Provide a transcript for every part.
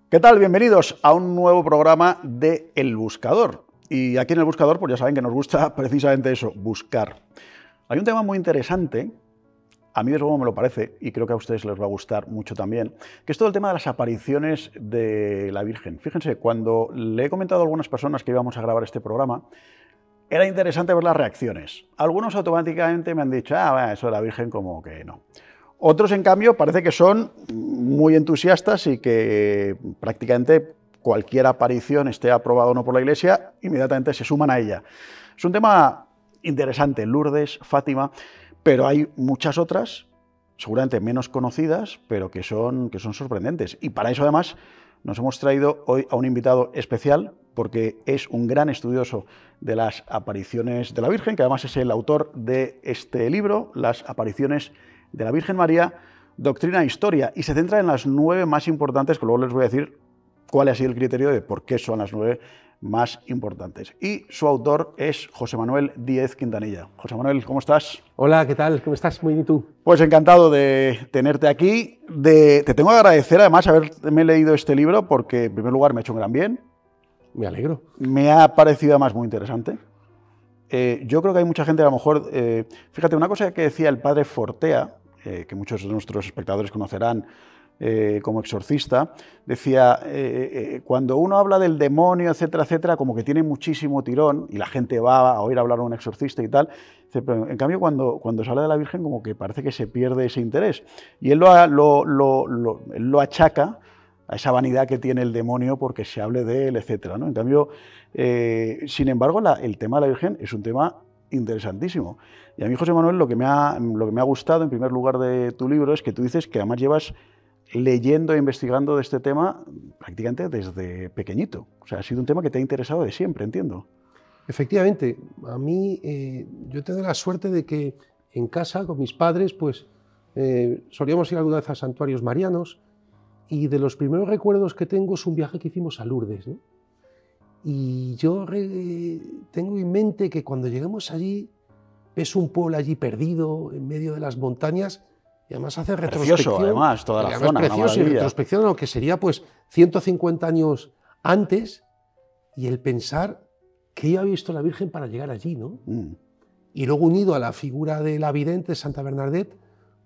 ¿Qué tal? Bienvenidos a un nuevo programa de El Buscador. Y aquí en El Buscador, pues ya saben que nos gusta precisamente eso, buscar. Hay un tema muy interesante, a mí desde luego me lo parece, y creo que a ustedes les va a gustar mucho también, que es todo el tema de las apariciones de la Virgen. Fíjense, cuando le he comentado a algunas personas que íbamos a grabar este programa, era interesante ver las reacciones. Algunos automáticamente me han dicho, bueno, eso de la Virgen como que no. Otros, en cambio, parece que son muy entusiastas y que prácticamente cualquier aparición, esté aprobada o no por la Iglesia, inmediatamente se suman a ella. Es un tema interesante, Lourdes, Fátima, pero hay muchas otras, seguramente menos conocidas, pero que son sorprendentes. Y para eso, además, nos hemos traído hoy a un invitado especial, porque es un gran estudioso de las apariciones de la Virgen, que además es el autor de este libro, Las apariciones de la Virgen María, Doctrina e Historia, y se centra en las 9 más importantes, que luego les voy a decir cuál ha sido el criterio de por qué son las 9 más importantes. Y su autor es José Manuel Díez Quintanilla. José Manuel, ¿cómo estás? Hola, ¿qué tal? ¿Cómo estás? Muy bien, ¿y tú? Pues encantado de tenerte aquí. Te tengo que agradecer además haberme leído este libro, porque en primer lugar me ha hecho un gran bien. Me alegro. Me ha parecido además muy interesante. Yo creo que hay mucha gente, a lo mejor, fíjate, una cosa que decía el padre Fortea, que muchos de nuestros espectadores conocerán como exorcista, decía, cuando uno habla del demonio, etcétera, etcétera, como que tiene muchísimo tirón y la gente va a oír hablar a un exorcista y tal, pero en cambio cuando se habla de la Virgen como que parece que se pierde ese interés. Y él lo achaca a esa vanidad que tiene el demonio porque se hable de él, etcétera, ¿no? En cambio, sin embargo, el tema de la Virgen es un tema interesantísimo. Y a mí, José Manuel, lo que me ha gustado, en primer lugar, de tu libro es que tú dices que además llevas leyendo e investigando de este tema prácticamente desde pequeñito. O sea, ha sido un tema que te ha interesado de siempre, entiendo. Efectivamente, a mí yo tengo la suerte de que en casa, con mis padres, pues solíamos ir alguna vez a santuarios marianos, y de los primeros recuerdos que tengo es un viaje que hicimos a Lourdes, ¿no? Y yo tengo en mente que cuando lleguemos allí, ves un pueblo allí perdido en medio de las montañas, y además hace retrospección. Precioso, además, toda la zona, precioso, y retrospección a lo que sería pues 150 años antes, y el pensar que yo había visto la Virgen para llegar allí, ¿no? Y luego unido a la figura de la vidente Santa Bernadette,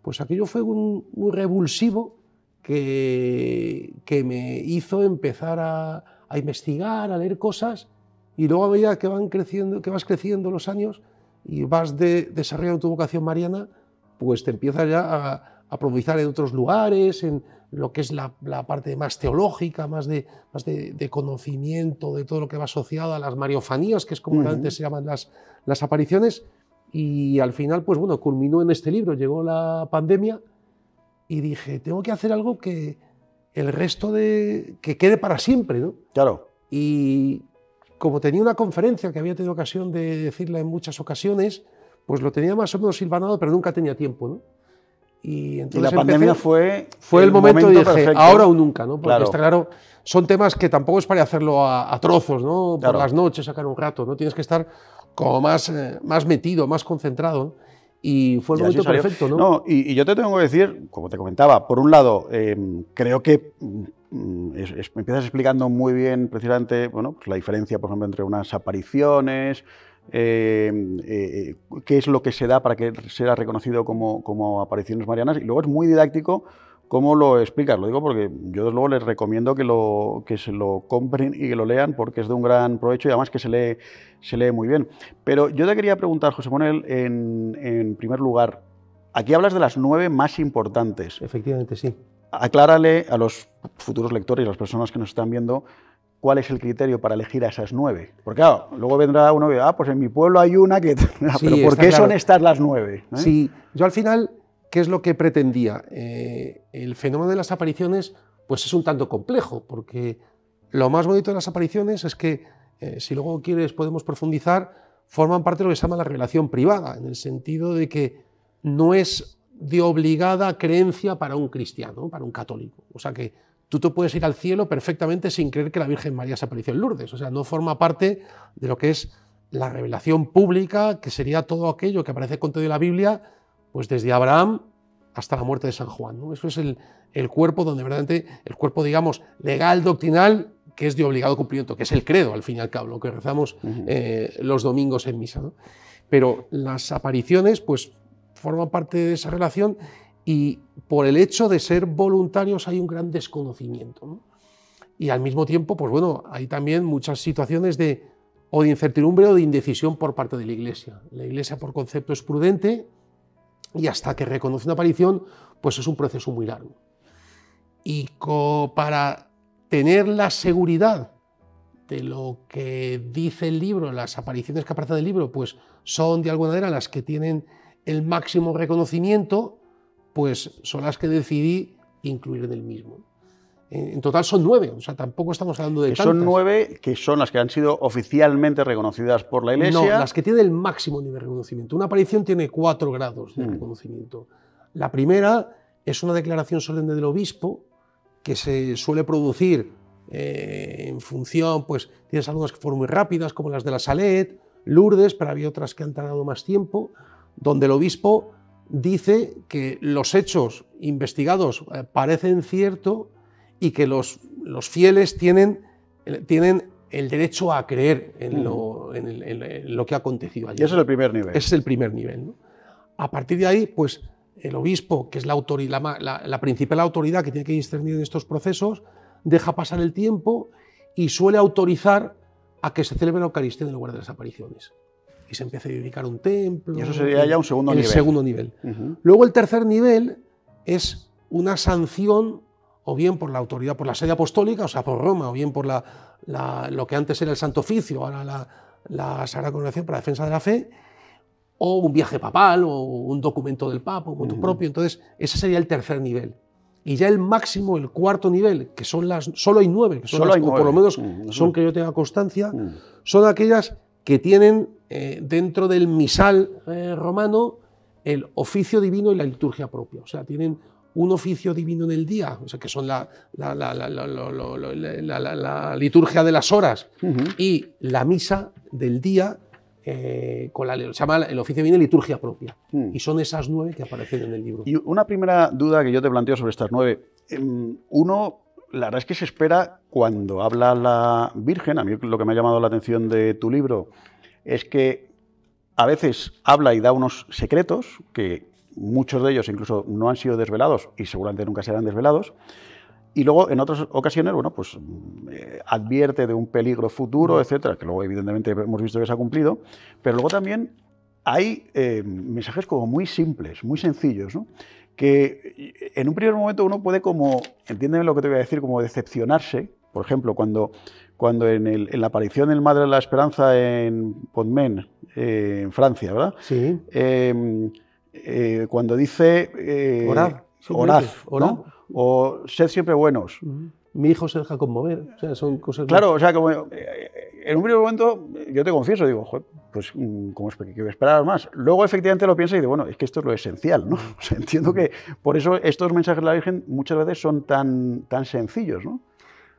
pues aquello fue muy revulsivo que me hizo empezar a investigar, a leer cosas, y luego a medida que vas creciendo los años y vas desarrollando tu vocación mariana, pues te empiezas ya a profundizar en otros lugares, en lo que es la parte más teológica, más de conocimiento de todo lo que va asociado a las mariofanías, que es como realmente se llaman las apariciones, y al final, pues bueno, culminó en este libro. Llegó la pandemia y dije, tengo que hacer algo que el resto que quede para siempre, ¿no? Claro. Y como tenía una conferencia que había tenido ocasión de decirla en muchas ocasiones, pues lo tenía más o menos silvanado, pero nunca tenía tiempo, ¿no? Y entonces la pandemia fue el momento y dije, perfecto. Ahora o nunca, ¿no? Porque claro. Está claro, son temas que tampoco es para hacerlo a trozos, ¿no? Por las noches, sacar un rato, ¿no? Tienes que estar como más metido, más concentrado, ¿no? Y fue el momento perfecto, ¿no? No, y yo te tengo que decir, como te comentaba, por un lado, creo que empiezas explicando muy bien precisamente, bueno, pues la diferencia, por ejemplo, entre unas apariciones, qué es lo que se da para que sea reconocido como apariciones marianas, y luego es muy didáctico cómo lo explicas. Lo digo porque yo desde luego les recomiendo que se lo compren y que lo lean, porque es de un gran provecho y además que se lee muy bien. Pero yo te quería preguntar, José Manuel, en primer lugar, aquí hablas de las 9 más importantes. Efectivamente, sí. Aclárale a los futuros lectores y a las personas que nos están viendo cuál es el criterio para elegir a esas 9. Porque claro, luego vendrá uno y dirá, pues en mi pueblo hay una que... Sí, pero ¿por qué claro. son estas las 9? Sí, yo al final, ¿qué es lo que pretendía? El fenómeno de las apariciones pues es un tanto complejo, porque lo más bonito de las apariciones es que, si luego quieres podemos profundizar, forman parte de lo que se llama la revelación privada, en el sentido de que no es de obligada creencia para un cristiano, para un católico. O sea que tú te puedes ir al cielo perfectamente sin creer que la Virgen María se apareció en Lourdes. O sea, no forma parte de lo que es la revelación pública, que sería todo aquello que aparece contenido en la Biblia, pues desde Abraham hasta la muerte de San Juan, ¿no? Eso es el cuerpo donde verdaderamente, el cuerpo, digamos, legal, doctrinal, que es de obligado cumplimiento, que es el credo, al fin y al cabo, lo que rezamos los domingos en misa, ¿no? Pero las apariciones, pues, forman parte de esa relación y por el hecho de ser voluntarios hay un gran desconocimiento, ¿no? Y al mismo tiempo, pues bueno, hay también muchas situaciones de incertidumbre o de indecisión por parte de la Iglesia. La Iglesia, por concepto, es prudente y hasta que reconoce una aparición, pues es un proceso muy largo. Y para tener la seguridad de lo que dice el libro, las apariciones que aparecen del libro, pues son de alguna manera las que tienen el máximo reconocimiento, pues son las que decidí incluir en el mismo. En total son 9, o sea, tampoco estamos hablando de tantas. Son 9 que son las que han sido oficialmente reconocidas por la Iglesia. No, las que tienen el máximo nivel de reconocimiento. Una aparición tiene 4 grados de reconocimiento. La primera es una declaración solemne del obispo que se suele producir en función, pues tienes algunas que fueron muy rápidas, como las de la Salet, Lourdes, pero había otras que han tardado más tiempo, donde el obispo dice que los hechos investigados parecen ciertos y que los fieles tienen el derecho a creer en lo que ha acontecido allí. Y ese es el primer nivel. Ese es el primer nivel, ¿no? A partir de ahí, pues el obispo, que es la principal autoridad que tiene que discernir en estos procesos, deja pasar el tiempo y suele autorizar a que se celebre la Eucaristía en el lugar de las apariciones. Y se empieza a dedicar un templo. Y eso sería ya un segundo nivel. El segundo nivel. Luego el tercer nivel es una sanción, o bien por la autoridad, por la sede apostólica, o sea, por Roma, o bien por lo que antes era el Santo Oficio, ahora la Sagrada Congregación para la Defensa de la Fe, o un viaje papal, o un documento del Papa, un motu propio. Entonces, ese sería el tercer nivel. Y ya el máximo, el cuarto nivel, que son solo hay 9, que son o por lo menos son que yo tenga constancia, son aquellas que tienen dentro del misal romano el oficio divino y la liturgia propia. O sea, tienen un oficio divino en el día, o sea, que son la liturgia de las horas y la misa del día, se llama el oficio divino y liturgia propia. Y son esas 9 que aparecen en el libro. Y una primera duda que yo te planteo sobre estas 9. Uno, la verdad es que se espera cuando habla la Virgen, a mí lo que me ha llamado la atención de tu libro es que a veces habla y da unos secretos que muchos de ellos incluso no han sido desvelados y seguramente nunca serán desvelados. Y luego, en otras ocasiones, bueno, pues advierte de un peligro futuro, etcétera, que luego evidentemente hemos visto que se ha cumplido, pero luego también hay mensajes como muy simples, muy sencillos, ¿no? Que en un primer momento uno puede como, entiéndeme lo que te voy a decir, como decepcionarse. Por ejemplo, cuando en la aparición del Madre de la Esperanza en Pontmain, en Francia, ¿verdad? Sí. Cuando dice orad, ¿no? O sed siempre buenos. Mi hijo se deja conmover. O sea, son cosas... Claro, o sea, como en un primer momento, yo te confieso, digo, joder, pues como que esperar más. Luego efectivamente lo pienso y digo, bueno, es que esto es lo esencial, ¿no? O sea, entiendo que por eso estos mensajes de la Virgen muchas veces son tan sencillos, ¿no?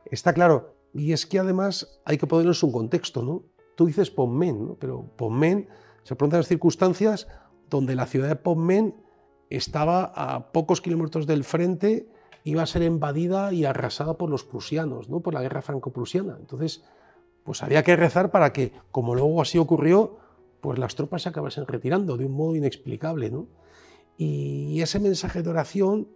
Está claro. Y es que además hay que ponerlos en un contexto, ¿no? Tú dices Pontmain, ¿no? Pero Pontmain se preguntan las circunstancias donde la ciudad de Pontmain estaba a pocos kilómetros del frente, iba a ser invadida y arrasada por los prusianos, ¿no? Por la guerra franco-prusiana. Entonces, pues había que rezar para que, como luego así ocurrió, pues las tropas se acabasen retirando de un modo inexplicable, ¿no? Y ese mensaje de oración,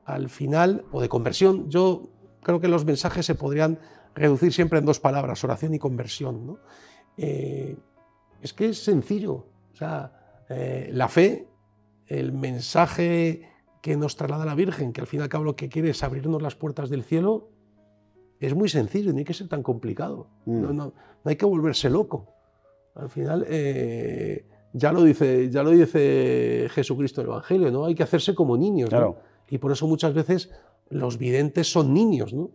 al final, o de conversión, yo creo que los mensajes se podrían reducir siempre en 2 palabras, oración y conversión, ¿no? Es que es sencillo. O sea, la fe, el mensaje que nos traslada la Virgen, que al fin y al cabo lo que quiere es abrirnos las puertas del cielo, es muy sencillo, no hay que ser tan complicado, no hay que volverse loco. Al final, ya lo dice Jesucristo en el Evangelio, ¿no? Hay que hacerse como niños, ¿no? Claro. Y por eso muchas veces los videntes son niños, ¿no?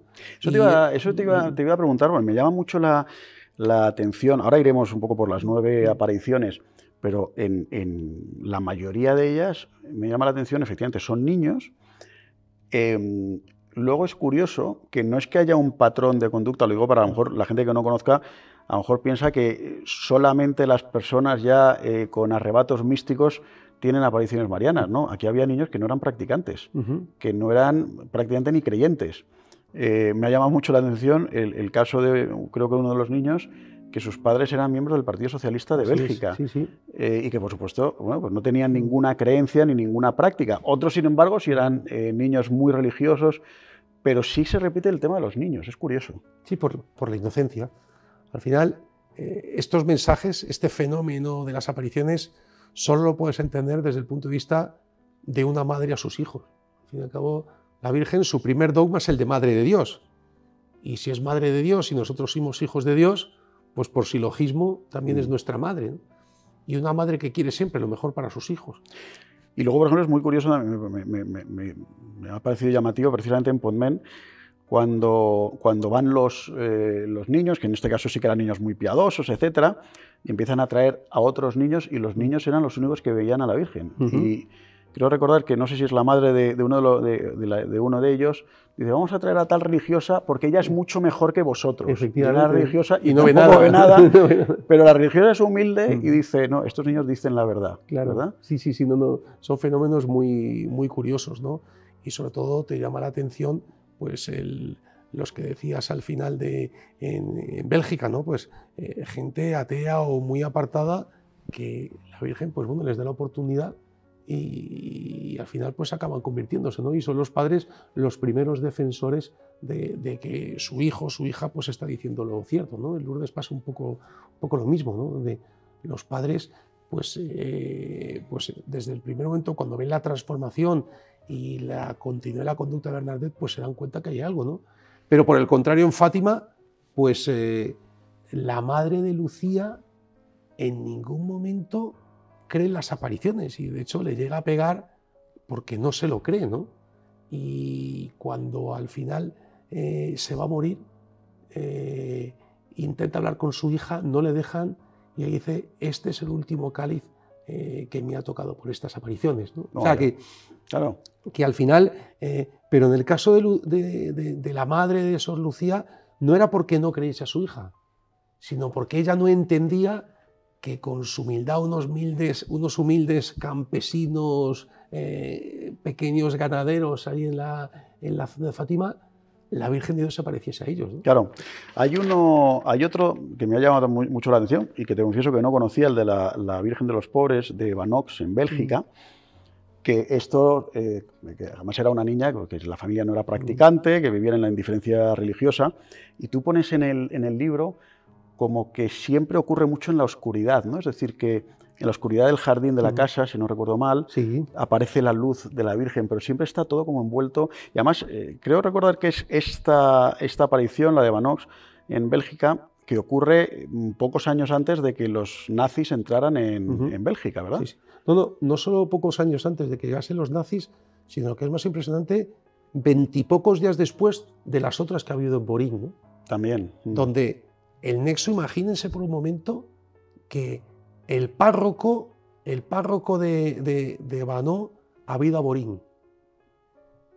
Eso te iba a preguntar, bueno, me llama mucho la atención, ahora iremos un poco por las 9 apariciones, pero en la mayoría de ellas me llama la atención, efectivamente, son niños. Luego es curioso que no es que haya un patrón de conducta, lo digo para a lo mejor la gente que no conozca, a lo mejor piensa que solamente las personas ya con arrebatos místicos tienen apariciones marianas, ¿no? Aquí había niños que no eran practicantes, que no eran prácticamente ni creyentes. Me ha llamado mucho la atención el caso de, creo que uno de los niños, que sus padres eran miembros del Partido Socialista de Bélgica, y que, por supuesto, bueno, pues no tenían ninguna creencia ni ninguna práctica. Otros, sin embargo, sí eran niños muy religiosos, pero sí se repite el tema de los niños, es curioso. Sí, por la inocencia. Al final, estos mensajes, este fenómeno de las apariciones, solo lo puedes entender desde el punto de vista de una madre a sus hijos. Al fin y al cabo, la Virgen, su primer dogma es el de Madre de Dios. Y si es Madre de Dios y nosotros somos hijos de Dios, pues por silogismo también es nuestra madre, ¿no? Y una madre que quiere siempre lo mejor para sus hijos. Y luego, por ejemplo, es muy curioso, me ha parecido llamativo precisamente en Podmen, cuando van los niños, que en este caso sí que eran niños muy piadosos, etcétera, y empiezan a traer a otros niños, y los niños eran los únicos que veían a la Virgen. Y creo recordar que no sé si es la madre de uno de ellos, dice, vamos a traer a tal religiosa porque ella es mucho mejor que vosotros. Efectivamente. Una religiosa y no ve nada, pero la religiosa es humilde y dice, no, estos niños dicen la verdad. Claro. ¿Verdad? Sí, no, son fenómenos muy, muy curiosos, ¿no? Y sobre todo te llama la atención pues los que decías al final en Bélgica, ¿no? Pues gente atea o muy apartada que la Virgen pues bueno, les da la oportunidad y al final pues acaban convirtiéndose, ¿no? Y son los padres los primeros defensores de que su hijo, su hija pues está diciendo lo cierto, ¿no? En Lourdes pasa un poco lo mismo, ¿no? Donde los padres pues desde el primer momento cuando ven la transformación y la continuidad de la conducta de Bernadette pues se dan cuenta que hay algo, ¿no? Pero por el contrario en Fátima pues la madre de Lucía en ningún momento cree en las apariciones y de hecho le llega a pegar porque no se lo cree, ¿no? Y cuando al final se va a morir, intenta hablar con su hija, no le dejan y ahí dice, este es el último cáliz que me ha tocado por estas apariciones, ¿no? O sea que al final, pero en el caso de la madre de Sor Lucía, no era porque no creyese a su hija, sino porque ella no entendía que con su humildad unos humildes campesinos, pequeños ganaderos ahí en la zona de Fátima, la Virgen de Dios se pareciese a ellos, ¿no? Claro. Hay otro que me ha llamado mucho la atención y que te confieso que no conocía, el de la Virgen de los Pobres de Vanox en Bélgica, que esto, que además era una niña, que la familia no era practicante, que vivía en la indiferencia religiosa, y tú pones en el libro como que siempre ocurre mucho en la oscuridad, ¿no? Es decir, que en la oscuridad del jardín de la casa, si no recuerdo mal, aparece la luz de la Virgen, pero siempre está todo como envuelto. Y además, creo recordar que es esta aparición, la de Vanox, en Bélgica, que ocurre pocos años antes de que los nazis entraran en Bélgica, ¿verdad? Sí. No solo pocos años antes de que llegasen los nazis, sino lo que es más impresionante, 20 y pocos días después de las otras que ha habido en Borín, ¿no? También. Donde el nexo, imagínense por un momento que el párroco de Vanó había ido a Borín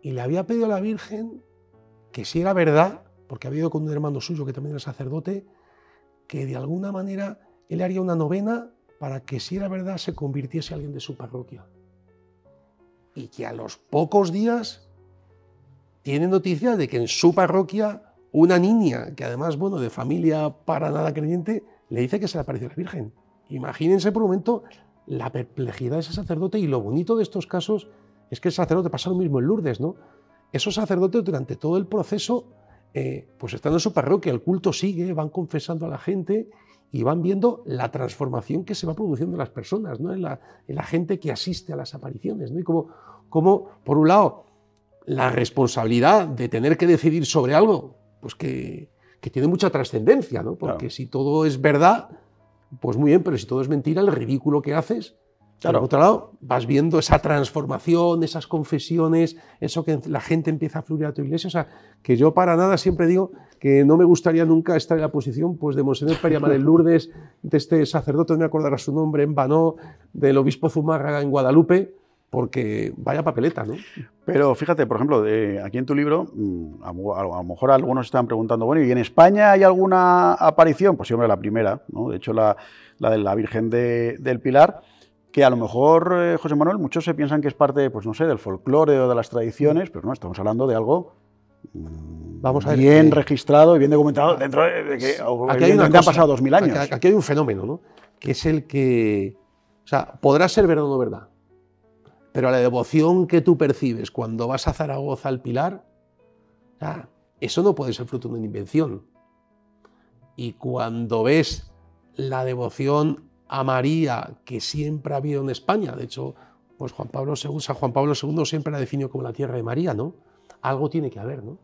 y le había pedido a la Virgen que si era verdad, porque había ido con un hermano suyo que también era sacerdote, que de alguna manera él haría una novena para que si era verdad se convirtiese a alguien de su parroquia. Y que a los pocos días tiene noticias de que en su parroquia una niña, que además, bueno, de familia para nada creyente, le dice que se le apareció la Virgen. Imagínense por un momento la perplejidad de ese sacerdote y lo bonito de estos casos es que el sacerdote pasa lo mismo en Lourdes, ¿no? Esos sacerdotes durante todo el proceso pues están en su parroquia, el culto sigue, van confesando a la gente y van viendo la transformación que se va produciendo en las personas, ¿no? en la gente que asiste a las apariciones, ¿no? Y como, por un lado, la responsabilidad de tener que decidir sobre algo, pues que tiene mucha trascendencia, ¿no? Porque si todo es verdad, pues muy bien, pero si todo es mentira, el ridículo que haces. Por otro lado, vas viendo esa transformación, esas confesiones, eso que la gente empieza a fluir a tu iglesia. O sea, que yo para nada siempre digo que no me gustaría nunca estar en la posición pues, de Monseñor Periamar en Lourdes, de este sacerdote, no me acordará su nombre, en Vanó, del obispo Zumárraga en Guadalupe, porque vaya papeleta, ¿no? Pero fíjate, por ejemplo, aquí en tu libro, a lo mejor algunos estaban preguntando, bueno, ¿y en España hay alguna aparición? Pues sí, hombre, la primera, ¿no? De hecho, la de la Virgen del Pilar, que a lo mejor, José Manuel, muchos se piensan que es parte, pues no sé, del folclore o de las tradiciones, pero no, estamos hablando de algo Vamos a ver, bien registrado y bien documentado dentro de que aquí hay una cosa, han pasado 2000 años. Aquí hay un fenómeno, ¿no? Que es el que, o sea, podrá ser verdad o no verdad, pero la devoción que tú percibes cuando vas a Zaragoza al Pilar, o sea, eso no puede ser fruto de una invención. Y cuando ves la devoción a María que siempre ha habido en España, de hecho, pues San Juan Pablo II siempre la definió como la tierra de María, ¿no? Algo tiene que haber, ¿no?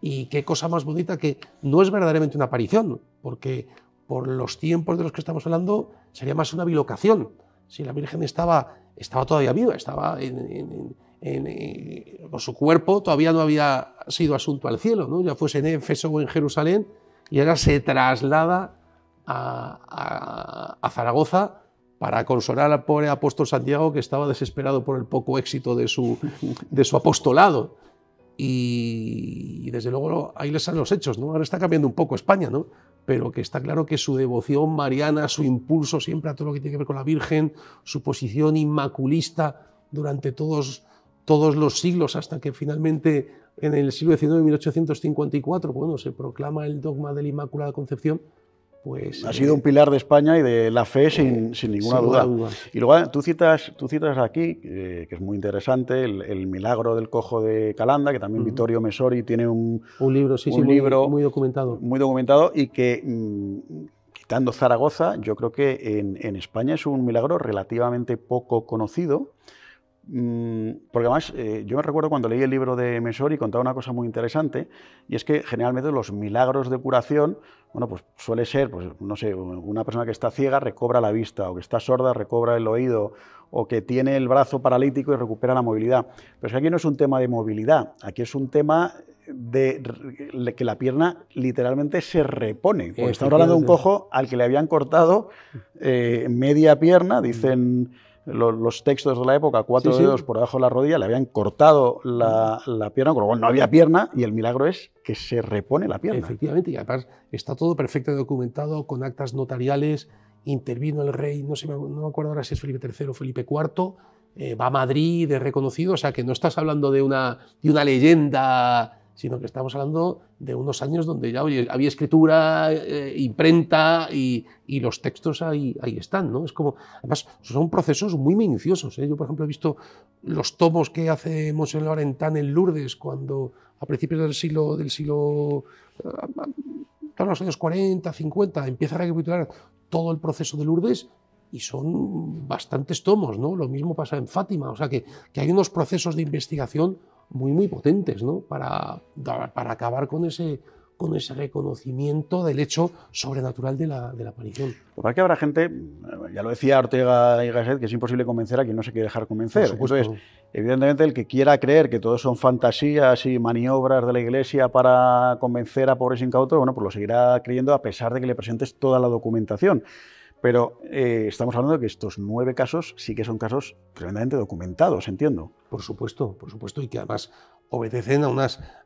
Y qué cosa más bonita que no es verdaderamente una aparición, porque por los tiempos de los que estamos hablando sería más una bilocación. Si la Virgen estaba todavía viva, estaba con su cuerpo todavía no había sido asunto al cielo, ¿no? Ya fuese en Éfeso o en Jerusalén, y ahora se traslada a Zaragoza para consolar al pobre apóstol Santiago, que estaba desesperado por el poco éxito de su apostolado. Y desde luego ahí les salen los hechos, ¿no? Ahora está cambiando un poco España, ¿no? Pero que está claro que su devoción mariana, su impulso siempre a todo lo que tiene que ver con la Virgen, su posición inmaculista durante todos los siglos, hasta que finalmente en el siglo XIX, en 1854, bueno, se proclama el dogma de la Inmaculada Concepción. Pues, ha sido un pilar de España y de la fe sin ninguna duda. Y luego tú citas aquí, que es muy interesante, el milagro del cojo de Calanda, que también Vittorio Messori tiene un libro, muy documentado. Muy documentado, y que, quitando Zaragoza, yo creo que en España es un milagro relativamente poco conocido. Porque además yo me recuerdo cuando leí el libro de Messori, contaba una cosa muy interesante, y es que generalmente los milagros de curación, bueno, pues suele ser, pues no sé, una persona que está ciega recobra la vista, o que está sorda recobra el oído, o que tiene el brazo paralítico y recupera la movilidad. Pero es que aquí no es un tema de movilidad, aquí es un tema de que la pierna literalmente se repone. Porque estamos hablando de un cojo al que le habían cortado media pierna, dicen los textos de la época, 4 dedos por debajo de la rodilla, le habían cortado la pierna, con lo cual no había pierna, y el milagro es que se repone la pierna. Efectivamente, y además está todo perfectamente documentado, con actas notariales. Intervino el rey, no me acuerdo ahora si es Felipe III o Felipe IV, va a Madrid, es reconocido, o sea que no estás hablando de una leyenda, sino que estamos hablando de unos años donde ya había escritura, imprenta, y los textos ahí están, ¿no? Es como, además, son procesos muy minuciosos, ¿eh? Yo, por ejemplo, he visto los tomos que hace Monseñor Laurentán en Lourdes, cuando a principios del siglo en los años 40, 50, empieza a recapitular todo el proceso de Lourdes, y son bastantes tomos, ¿no? Lo mismo pasa en Fátima, o sea que hay unos procesos de investigación muy potentes, ¿no? Para acabar con ese reconocimiento del hecho sobrenatural de la aparición. Porque que habrá gente, ya lo decía Ortega y Gasset, que es imposible convencer a quien no se quiere dejar convencer. Entonces, evidentemente, el que quiera creer que todo son fantasías y maniobras de la Iglesia para convencer a pobres incautos, bueno, pues lo seguirá creyendo a pesar de que le presentes toda la documentación. Pero estamos hablando de que estos 9 casos sí que son casos tremendamente documentados, entiendo. Por supuesto, y que además obedecen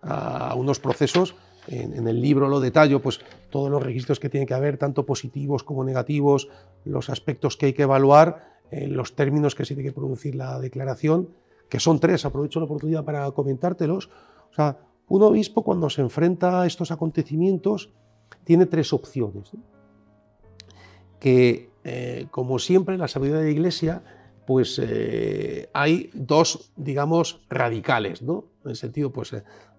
a unos procesos. En el libro lo detallo, pues todos los registros que tiene que haber, tanto positivos como negativos, los aspectos que hay que evaluar, los términos que se tiene que producir la declaración, que son 3, aprovecho la oportunidad para comentártelos. O sea, un obispo, cuando se enfrenta a estos acontecimientos, tiene 3 opciones, ¿no? Que, como siempre en la sabiduría de la Iglesia, pues hay 2, digamos, radicales, ¿no? En el sentido, pues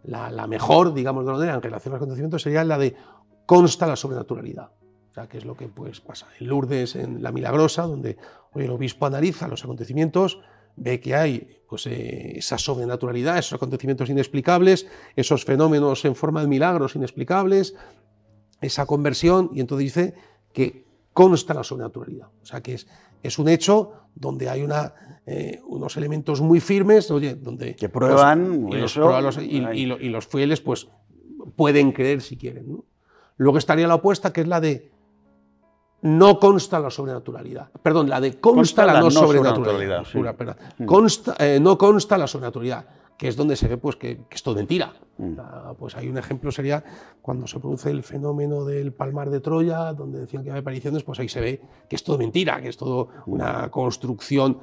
la mejor, digamos, de la manera en relación a los acontecimientos sería la de consta la sobrenaturalidad. O sea, que es lo que pues pasa en Lourdes, en la Milagrosa, donde hoy el obispo analiza los acontecimientos, ve que hay pues esa sobrenaturalidad, esos acontecimientos inexplicables, esos fenómenos en forma de milagros inexplicables, esa conversión, y entonces dice que consta la sobrenaturalidad. O sea, que es un hecho donde hay unos elementos muy firmes, oye, donde que prueban pues, y los fieles pues pueden creer si quieren, ¿no? Luego estaría la opuesta, que es la de no consta la sobrenaturalidad. Perdón, la de consta la no sobrenaturalidad. Sí. No consta la sobrenaturalidad. que es donde se ve pues, que es todo mentira. Pues hay un ejemplo, sería cuando se produce el fenómeno del Palmar de Troya, donde decían que había apariciones, pues ahí se ve que es todo mentira, que es todo una construcción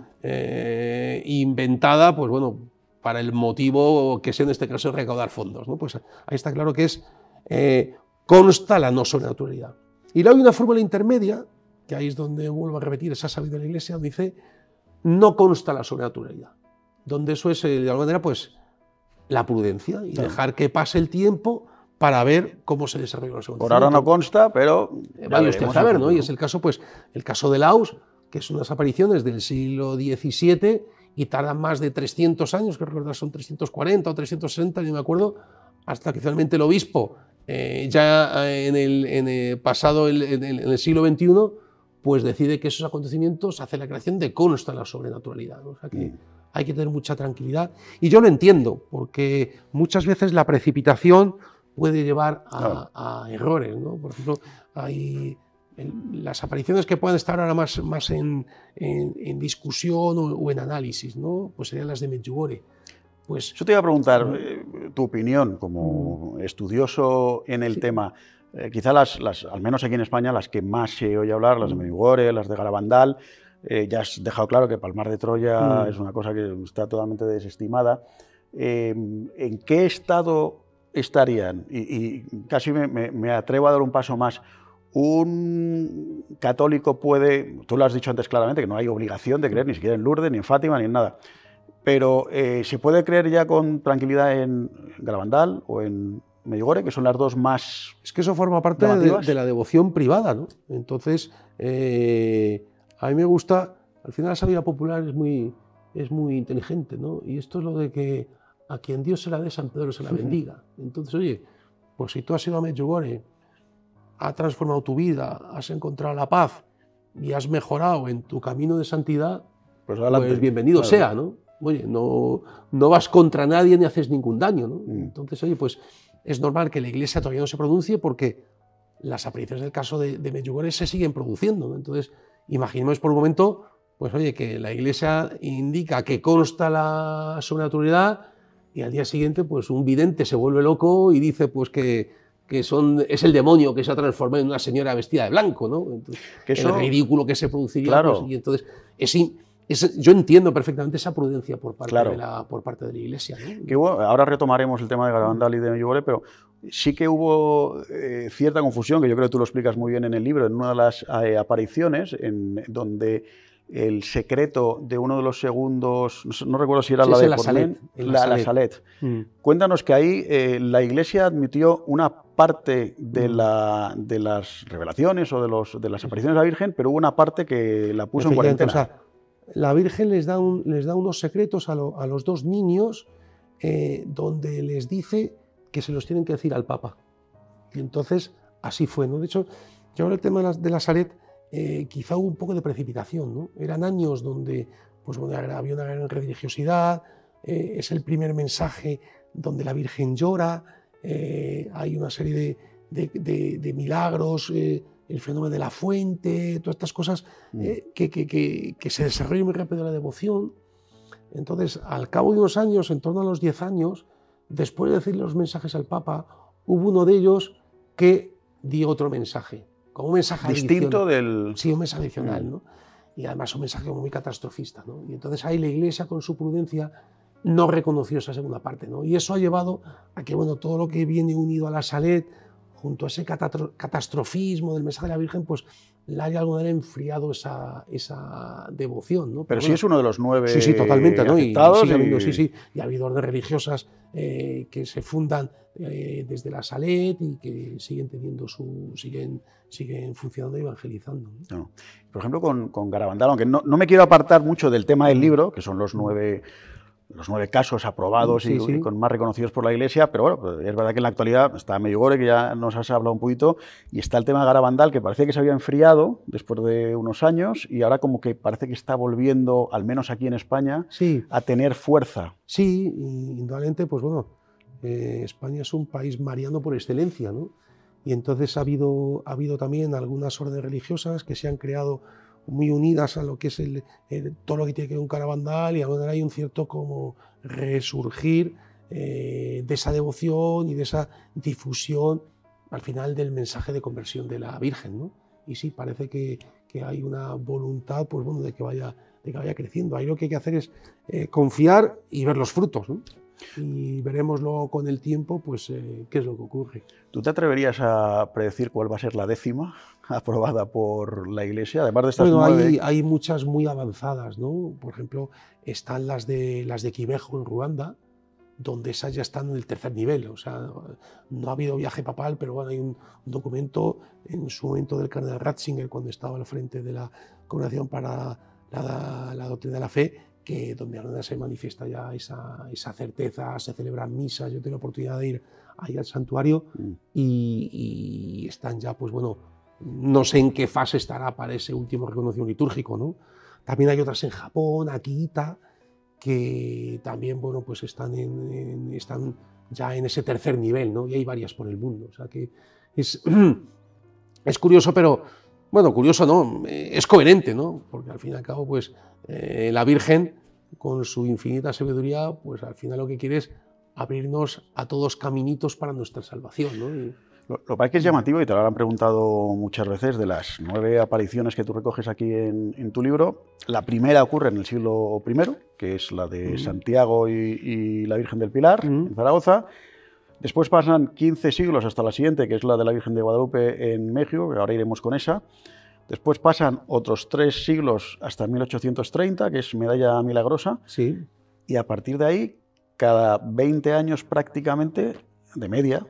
inventada, pues bueno, para el motivo que sea en este caso recaudar fondos, ¿no? Pues ahí está claro que consta la no sobrenaturalidad. Y luego hay una fórmula intermedia, que ahí es donde vuelvo a repetir esa sabiduría de la Iglesia, donde dice no consta la sobrenaturalidad, donde eso es de alguna manera pues la prudencia y dejar que pase el tiempo para ver cómo se desarrolla la segunda. Por ahora no consta, pero vaya usted a saber, ¿no? Y es el caso, pues, el caso de Laus, que son unas apariciones del siglo XVII y tardan más de 300 años, que recordar son 340 o 360, no me acuerdo, hasta que finalmente el obispo, ya en el siglo XXI, pues decide que esos acontecimientos hace la creación de consta la sobrenaturalidad, ¿no? O sea que hay que tener mucha tranquilidad. Y yo lo entiendo, porque muchas veces la precipitación puede llevar a errores, ¿no? Por ejemplo, hay las apariciones que puedan estar ahora más en discusión o en análisis, ¿no? Pues serían las de Medjugorje. Pues, yo te iba a preguntar tu opinión como estudioso en el tema. Quizá al menos aquí en España, las que más se oye hablar, las de Medjugorje, las de Garabandal. Ya has dejado claro que Palmar de Troya es una cosa que está totalmente desestimada. ¿En qué estado estarían? Y casi me atrevo a dar un paso más. Un católico puede, tú lo has dicho antes claramente, que no hay obligación de creer ni siquiera en Lourdes, ni en Fátima, ni en nada. Pero ¿se puede creer ya con tranquilidad en Garabandal o en Medjugorje, que son las dos más... Es que eso forma parte de la devoción privada, ¿no? Entonces... a mí me gusta, al final la sabiduría popular es muy inteligente, ¿no? Y esto es lo de que a quien Dios se la dé, San Pedro se la bendiga. Entonces, oye, pues si tú has ido a Medjugorje, has transformado tu vida, has encontrado la paz y has mejorado en tu camino de santidad, pues bienvenido sea, ¿no? Oye, no vas contra nadie ni haces ningún daño, ¿no? Entonces, oye, pues es normal que la Iglesia todavía no se pronuncie porque las apariciones del caso de Medjugorje se siguen produciendo, ¿no? Entonces, imaginemos por un momento, pues oye, que la Iglesia indica que consta la sobrenaturalidad y al día siguiente pues un vidente se vuelve loco y dice pues que es el demonio que se ha transformado en una señora vestida de blanco, ¿no? Entonces, que eso, el ridículo que se produciría. Claro. Pues, y entonces, yo entiendo perfectamente esa prudencia por parte de la Iglesia, ¿no? Que ahora retomaremos el tema de Garabandal y de Medjugorje, pero sí que hubo cierta confusión, que yo creo que tú lo explicas muy bien en el libro, en una de las apariciones, donde el secreto de uno de los segundos, no recuerdo si era la de la Salet. La Salet. Cuéntanos que ahí la Iglesia admitió una parte de las revelaciones o de las apariciones de la Virgen, pero hubo una parte que la puso en cuarentena. O sea, la Virgen les da unos secretos a los dos niños donde les dice que se los tienen que decir al Papa. Y entonces así fue, ¿no? De hecho, yo ahora el tema de la Salet, quizá hubo un poco de precipitación, ¿no? Eran años donde pues, bueno, había una gran religiosidad, es el primer mensaje donde la Virgen llora, hay una serie de milagros, el fenómeno de la fuente, todas estas cosas que se desarrollan muy rápido en la devoción. Entonces, al cabo de unos años, en torno a los 10 años, después de decir los mensajes al Papa, hubo uno de ellos que dio otro mensaje, como un mensaje distinto adicional. Sí, un mensaje adicional, ¿no? Y además un mensaje muy catastrofista, ¿no? Y entonces ahí la Iglesia, con su prudencia, no reconoció esa segunda parte, ¿no? Y eso ha llevado a que, bueno, todo lo que viene unido a la Salet, junto a ese catastrofismo del mensaje de la Virgen, pues la haya de alguna manera enfriado esa devoción, ¿no? Pero sí, bueno, es uno de los 9 sí, totalmente, ¿no? Y ha habido órdenes religiosas que se fundan desde la Salet y que siguen siguen funcionando y evangelizando, ¿no? No. Por ejemplo, con Garabandal, aunque no me quiero apartar mucho del tema del libro, que son los 9 casos aprobados y con más reconocidos por la Iglesia, pero bueno, pues es verdad que en la actualidad está Medjugorje, que ya nos has hablado un poquito, y está el tema de Garabandal, que parecía que se había enfriado después de unos años, y ahora como que parece que está volviendo, al menos aquí en España, a tener fuerza. Sí, indudablemente, pues bueno, España es un país mariano por excelencia, ¿no? Y entonces ha habido también algunas órdenes religiosas que se han creado muy unidas a lo que es todo lo que tiene que ver con Caravandal, y ahora hay un cierto como resurgir de esa devoción y de esa difusión al final del mensaje de conversión de la Virgen, ¿no? Y sí, parece que hay una voluntad, pues bueno, de que vaya creciendo. Ahí lo que hay que hacer es confiar y ver los frutos, ¿no? Y veremos luego con el tiempo, pues, qué es lo que ocurre. ¿Tú te atreverías a predecir cuál va a ser la 10ª aprobada por la Iglesia, además de estas 9? Hay muchas muy avanzadas, ¿no? Por ejemplo, están las de Quibejo en Ruanda, donde esas ya están en el tercer nivel. O sea, no ha habido viaje papal, pero bueno, hay un documento en su momento del cardenal Ratzinger, cuando estaba al frente de la Congregación para la Doctrina de la Fe, que donde se manifiesta ya esa certeza, se celebran misas. Yo tengo la oportunidad de ir ahí al santuario y están ya, pues bueno, no sé en qué fase estará para ese último reconocimiento litúrgico, ¿no? También hay otras en Japón, Akita, que también, bueno, pues están ya en ese tercer nivel, ¿no? Y hay varias por el mundo. O sea que es curioso, pero, bueno, curioso no, es coherente, ¿no? Porque al fin y al cabo, pues, la Virgen, con su infinita sabiduría, pues al final lo que quiere es abrirnos a todos caminitos para nuestra salvación, ¿no? Lo que pasa es que es llamativo, y te lo habrán preguntado muchas veces, de las 9 apariciones que tú recoges aquí en tu libro, la primera ocurre en el siglo I, que es la de Santiago y la Virgen del Pilar, en Zaragoza. Después pasan 15 siglos hasta la siguiente, que es la de la Virgen de Guadalupe en México, que ahora iremos con esa. Después pasan otros 3 siglos hasta 1830, que es Medalla Milagrosa. Sí. Y a partir de ahí, cada 20 años prácticamente, de media,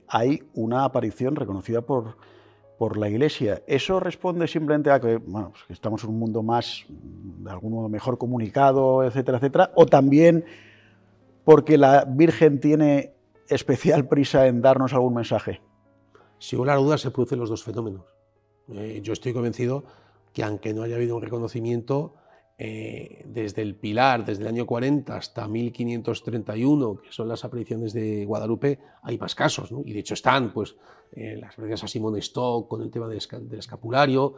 hay una aparición reconocida por la Iglesia. ¿Eso responde simplemente a que, bueno, pues que estamos en un mundo más, de algún modo, mejor comunicado, etcétera, etcétera? ¿O también porque la Virgen tiene especial prisa en darnos algún mensaje? Sin lugar a dudas se producen los dos fenómenos. Yo estoy convencido que, aunque no haya habido un reconocimiento, desde el Pilar, desde el año 40 hasta 1531, que son las apariciones de Guadalupe, hay más casos, ¿no? Y de hecho están, pues, las apariciones a Simón Stock con el tema del escapulario.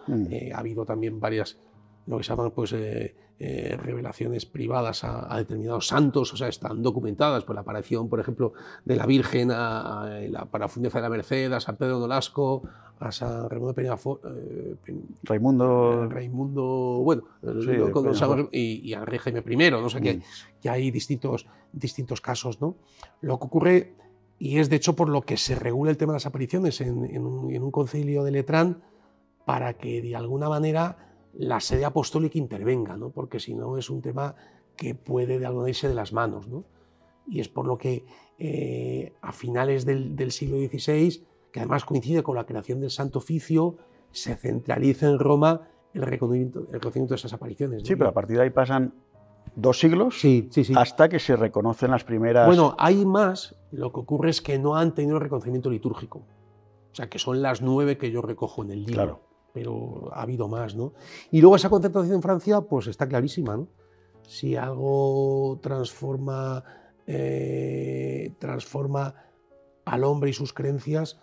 Ha habido también varias, lo que se llaman, pues, revelaciones privadas a determinados santos. O sea, están documentadas, pues, la aparición, por ejemplo, de la Virgen para Fundación de la Merced, a San Pedro Nolasco, a San Raimundo Raimundo, bueno, sí, y a Rey Jaime I, ¿no? O sea, que hay distintos casos, ¿no? Lo que ocurre, y es de hecho por lo que se regula el tema de las apariciones en un concilio de Letrán, para que de alguna manera la sede apostólica intervenga, ¿no? Porque si no es un tema que puede de alguna manera irse de las manos, ¿no? Y es por lo que a finales del siglo XVI, que además coincide con la creación del Santo Oficio, se centraliza en Roma el reconocimiento de esas apariciones, ¿no? Sí, pero a partir de ahí pasan 2 siglos hasta que se reconocen las primeras... Bueno, hay más. Lo que ocurre es que no han tenido el reconocimiento litúrgico. O sea, que son las 9 que yo recojo en el libro. Claro. Pero ha habido más, ¿no? Y luego esa concentración en Francia, pues está clarísima, ¿no? Si algo transforma al hombre y sus creencias,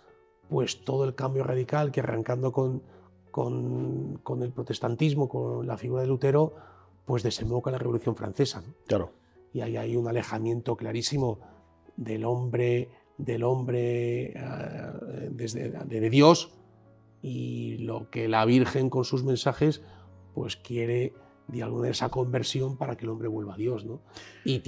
pues todo el cambio radical que, arrancando con el protestantismo, con la figura de Lutero, pues desemboca en la Revolución Francesa, ¿no? Claro. Y ahí hay un alejamiento clarísimo del hombre de Dios, y lo que la Virgen con sus mensajes pues quiere de alguna manera esa conversión para que el hombre vuelva a Dios, ¿no? Y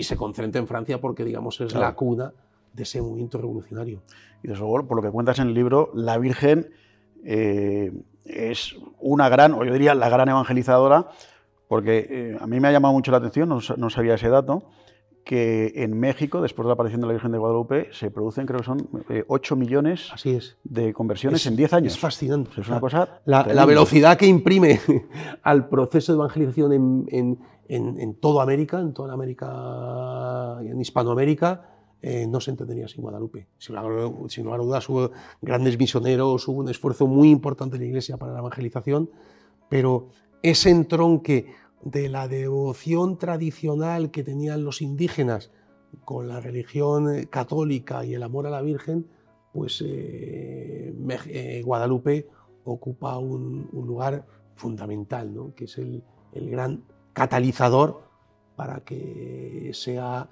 se concentra en Francia porque, digamos, es la cuna de ese movimiento revolucionario. Y desde luego, por lo que cuentas en el libro, la Virgen es una gran, o yo diría la gran evangelizadora, porque a mí me ha llamado mucho la atención, no sabía ese dato, que en México, después de la aparición de la Virgen de Guadalupe, se producen, creo que son 8 millones de conversiones en 10 años. Es fascinante. Es una cosa la velocidad que imprime al proceso de evangelización en toda América, en toda América, en Hispanoamérica, no se entendería sin Guadalupe. Sin lugar a dudas, hubo grandes misioneros, hubo un esfuerzo muy importante de la Iglesia para la evangelización, pero ese entronque de la devoción tradicional que tenían los indígenas con la religión católica y el amor a la Virgen, pues Guadalupe ocupa un lugar fundamental, ¿no? Que es el gran catalizador para que sea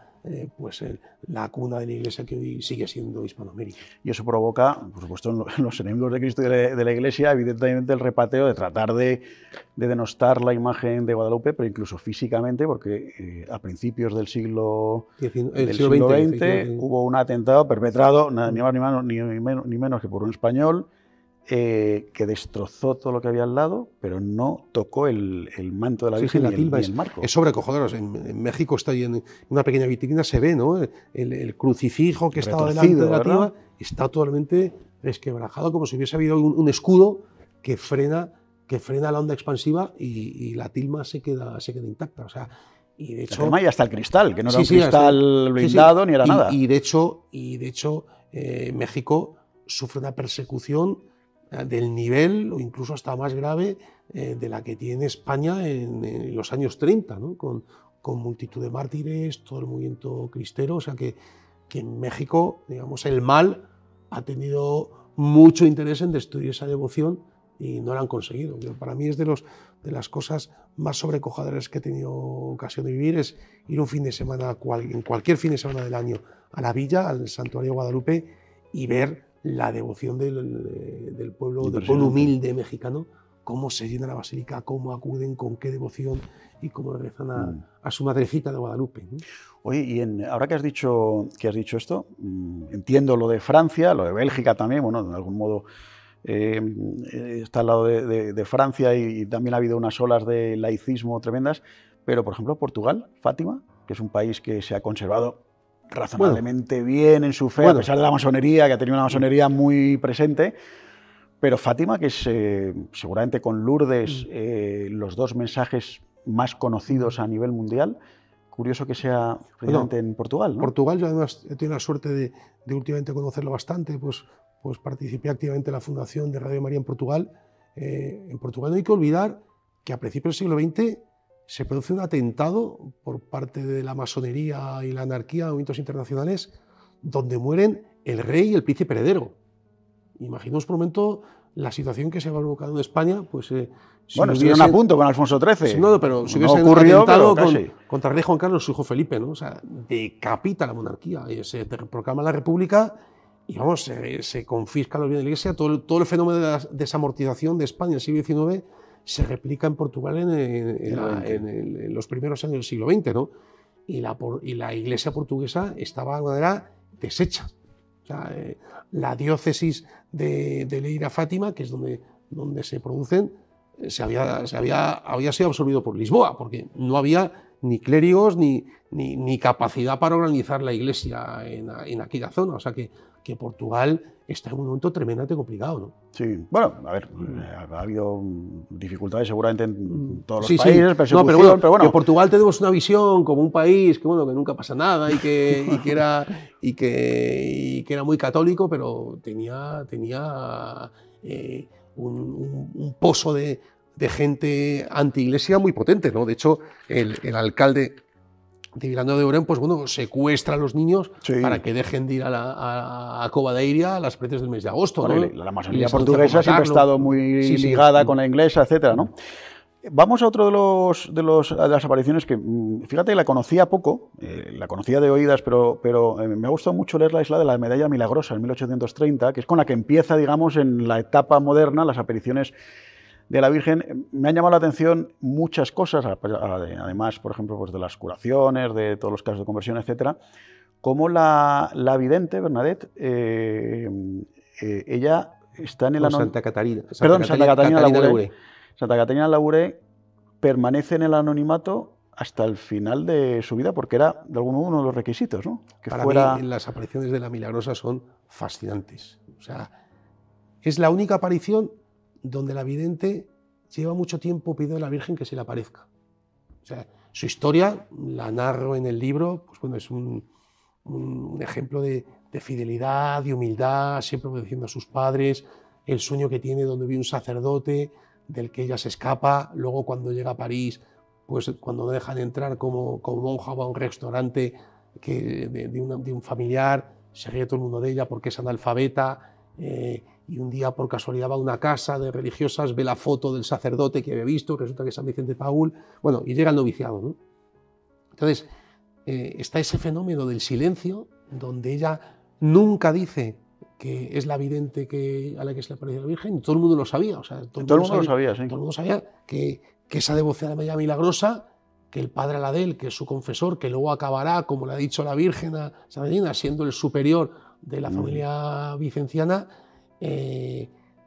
pues la cuna de la Iglesia que hoy sigue siendo Hispanoamérica. Y eso provoca, por supuesto, en los enemigos de Cristo y de la Iglesia, evidentemente el repateo de tratar de denostar la imagen de Guadalupe, pero incluso físicamente, porque a principios del siglo XX hubo un atentado perpetrado, ni más ni menos que por un español, que destrozó todo lo que había al lado, pero no tocó el manto de la Virgen la tilma, y el marco. Es sobrecogedor. En México está ahí en una pequeña vitrina, se ve, ¿no? El crucifijo que estaba delante de la tilma está totalmente resquebrajado, como si hubiese habido un escudo que frena la onda expansiva y la tilma se queda intacta. O sea, y de hecho, y hasta el cristal, que no era un cristal blindado ni era nada. Y de hecho, México sufre una persecución del nivel o incluso hasta más grave de la que tiene España en los años 30, ¿no? con multitud de mártires, todo el movimiento cristero. O sea que en México, digamos, el mal ha tenido mucho interés en destruir esa devoción y no lo han conseguido. Para mí es de las cosas más sobrecogedoras que he tenido ocasión de vivir, es ir un fin de semana, en cualquier fin de semana del año, a la villa, al santuario de Guadalupe, y ver la devoción del pueblo humilde mexicano, cómo se llena la basílica, cómo acuden, con qué devoción y cómo rezan a su madrecita de Guadalupe, ¿no? Oye, y ahora que has dicho esto, entiendo lo de Francia, lo de Bélgica también, bueno, de algún modo está al lado de Francia y también ha habido unas olas de laicismo tremendas, pero por ejemplo Portugal, Fátima, que es un país que se ha conservado razonablemente bien en su fe, a pesar de la masonería, que ha tenido una masonería muy presente, pero Fátima, que es seguramente con Lourdes los dos mensajes más conocidos a nivel mundial, curioso que sea precisamente en Portugal, ¿no? Portugal, yo además he tenido la suerte de últimamente conocerlo bastante, pues participé activamente en la fundación de Radio María en Portugal. En Portugal no hay que olvidar que a principios del siglo XX se produce un atentado por parte de la masonería y la anarquía, movimientos internacionales, donde mueren el rey y el príncipe heredero. Imaginaos por un momento la situación que se ha provocado en España, pues si estuvieron a punto con Alfonso XIII. No, pero si hubiesen atentado contra el rey Juan Carlos, su hijo Felipe, ¿no? O sea, decapita la monarquía, se proclama la república y vamos, se confisca los bienes de la Iglesia. Todo el fenómeno de la desamortización de España en el siglo XIX se replica en Portugal en los primeros años del siglo XX, ¿no? Y la Iglesia portuguesa estaba de alguna manera deshecha. O sea, la diócesis de Leira Fátima, que es donde se producen, había sido absorbido por Lisboa, porque no había ni clérigos ni capacidad para organizar la Iglesia en aquella zona. O sea que Portugal está en un momento tremendamente complicado, ¿no? Sí, bueno, a ver, ha habido dificultades seguramente en todos los países, persecución, pero bueno. Que en Portugal tenemos una visión como un país que nunca pasa nada y que era muy católico, pero tenía un pozo de gente anti-iglesia muy potente, ¿no? De hecho, el alcalde de Vilanova de Ourén, pues secuestra a los niños para que dejen de ir a Cova da Iria a las preces del mes de agosto, bueno, ¿no? La masonería portuguesa siempre ha estado muy ligada con la inglesa, etcétera, ¿no? Vamos a otro de las apariciones que, fíjate, la conocía poco, la conocía de oídas, pero me ha gustado mucho leer la isla de la Medalla Milagrosa en 1830, que es con la que empieza, digamos, en la etapa moderna las apariciones de la Virgen. Me han llamado la atención muchas cosas, además, por ejemplo, pues de las curaciones, de todos los casos de conversión, etcétera, como la vidente, Bernadette, ella está en el Santa Catarina. Santa Catarina Labouré permanece en el anonimato hasta el final de su vida, porque era de algún modo uno de los requisitos, ¿no? Que Para mí, las apariciones de la Milagrosa son fascinantes. O sea, es la única aparición donde la vidente lleva mucho tiempo pidiendo a la Virgen que se le aparezca. O sea, su historia la narro en el libro, pues es un ejemplo de fidelidad, de humildad, siempre obedeciendo a sus padres, el sueño que tiene donde ve un sacerdote del que ella se escapa, luego cuando llega a París, pues cuando no dejan entrar como monja va a un restaurante de un familiar, se ríe todo el mundo de ella porque es analfabeta, y un día por casualidad va a una casa de religiosas, ve la foto del sacerdote que había visto, resulta que es San Vicente Paúl, bueno, y llega al noviciado, ¿no? Entonces, está ese fenómeno del silencio, donde ella nunca dice que es la vidente a la que se le apareció la Virgen, y todo el mundo lo sabía. O sea, todo el mundo lo sabía, sí. Todo el mundo sabía que esa devoción a María Milagrosa, que el padre Aladel, que es su confesor, que luego acabará, como le ha dicho la Virgen a San Medina, siendo el superior de la familia vicenciana,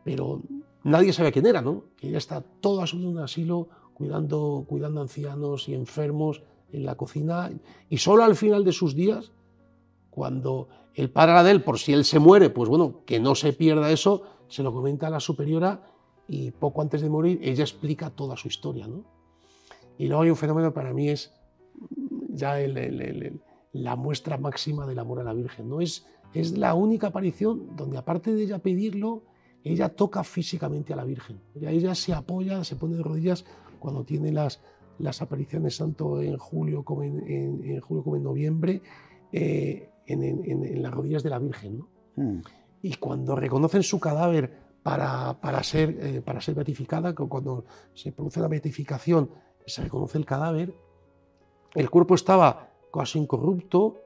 pero nadie sabía quién era, ¿no? Que ella está toda su vida en un asilo, cuidando ancianos y enfermos en la cocina, y solo al final de sus días, cuando el padre Aladel, por si él se muere, pues bueno, que no se pierda eso, se lo comenta a la superiora, y poco antes de morir ella explica toda su historia, ¿no? Y luego hay un fenómeno que para mí es ya la muestra máxima del amor a la Virgen, ¿no? Es la única aparición donde, aparte de ella pedirlo, ella toca físicamente a la Virgen. Ella se apoya, se pone de rodillas cuando tiene las apariciones tanto en julio como en noviembre, en las rodillas de la Virgen, ¿no? Y cuando reconocen su cadáver para ser beatificada, cuando se produce la beatificación, se reconoce el cadáver, el cuerpo estaba casi incorrupto,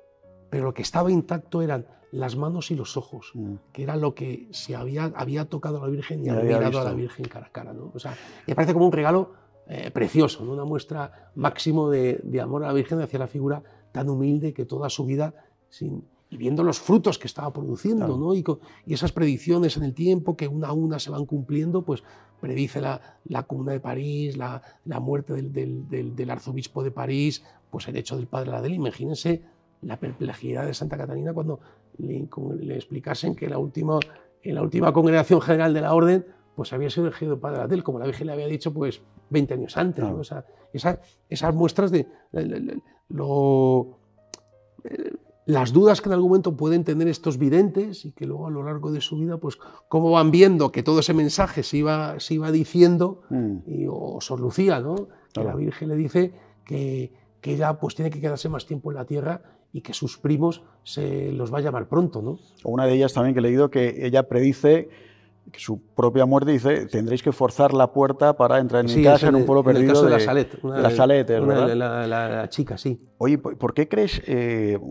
pero lo que estaba intacto eran las manos y los ojos, que era lo que se había tocado a la Virgen y había mirado a la Virgen cara a cara, ¿no? O sea, me parece como un regalo precioso, ¿no? Una muestra máximo de amor a la Virgen hacia la figura tan humilde que toda su vida, y viendo los frutos que estaba produciendo, claro, ¿no? Y esas predicciones en el tiempo que una a una se van cumpliendo, pues predice la Comuna de París, la muerte del arzobispo de París, pues el hecho del padre Aladel. Imagínense la perplejidad de Santa Catalina cuando le explicasen que en la última congregación general de la orden pues había sido elegido el padre Aladel, como la Virgen le había dicho pues 20 años antes, claro, ¿no? O sea, esas muestras de las dudas que en algún momento pueden tener estos videntes, y que luego a lo largo de su vida, pues cómo van viendo que todo ese mensaje se iba diciendo, o Sor Lucía, ¿no? Que claro, la Virgen le dice que ella pues tiene que quedarse más tiempo en la tierra y que sus primos se los va a llamar pronto, ¿no? Una de ellas también que he leído que ella predice que su propia muerte, dice, tendréis que forzar la puerta para entrar en mi casa, en un pueblo perdido. En el caso de la Salet. La Salet, ¿verdad? La chica, sí. Oye, ¿por qué crees?